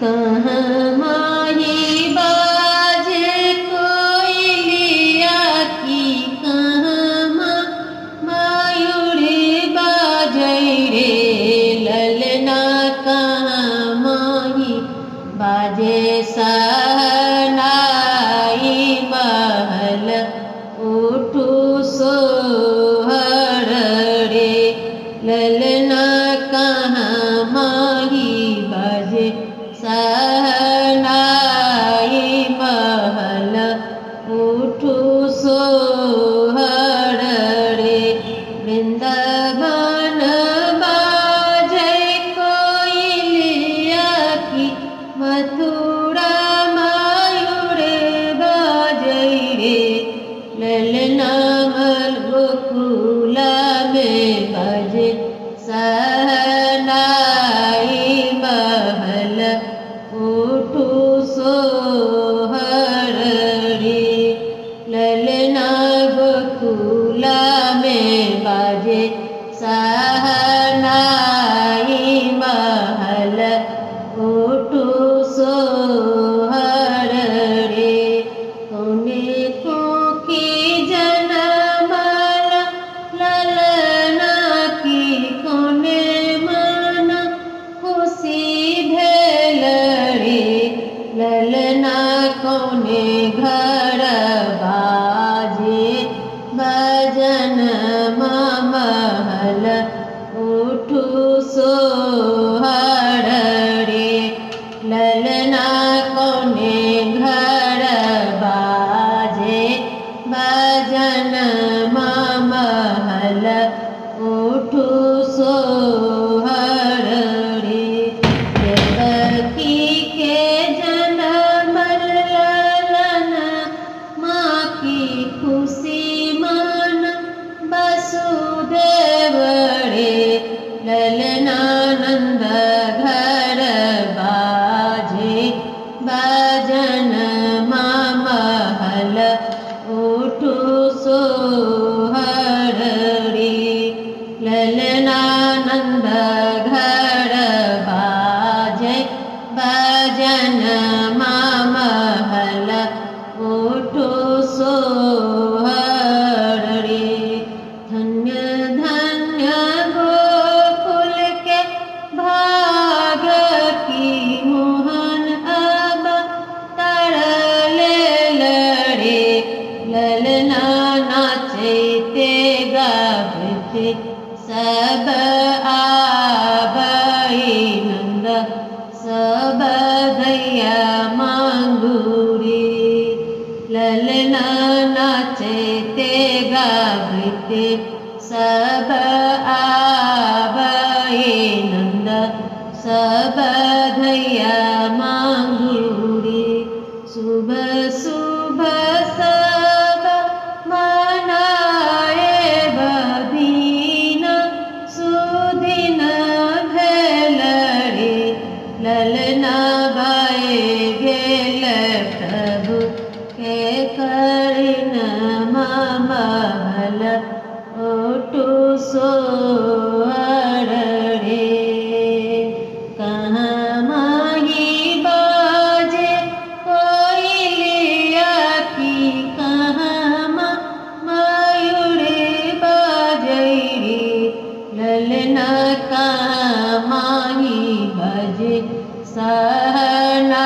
कहाँ माही बाजे कोयलिया की, कहाँ मयूरी बाजै रे ललना, कहाँ माही बाजे सहनाई महल उठू सोहर रे ललना, कहाँ माही बाजे सहनाई महल उठू सोहर रे वृंदावन बाजै कोयलिया की, मथुरा मयूर बाजै रे ललना, गोकुल में बाजे सहनाई महल उठू सोहर रे ललना, गोकुल में बाजे सहनाई महल उठू सोहर रे कोने को की जनमल ललना की, कोने मन खुशी भेल रे ललना, कोने घर बाजे भजन महल उठू सोहर रे ललना, कोने घर बाजे भजन महल उठू सोहर रे देवकी के जनमल ललना, माँ की खुशी मन वसुदेव रे ललना, नंद घर बाजे भजन महल उठू सोहर रे ललना, नंद घर बाजे भजन महल उठू सोहर रे धन्य धन्य गोकुल के भाग की, मोहन अब तरले लड़े ललना, नाचते गाते सब आबई नंद, सब दैया मांगुरी ललना, नाचते गाते सब आबई नंद, सब दैया मांगुरी सुबह सुबह सब मनाए बदीन सुदिन भेल रे ललना, भय गेल प्रभु के करिन महल उठू सोहर रे कहाँ माही बाजे कोयलिया की, कहाँ मयूर बाजै रे ललना, कहाँ माही बाजे सहना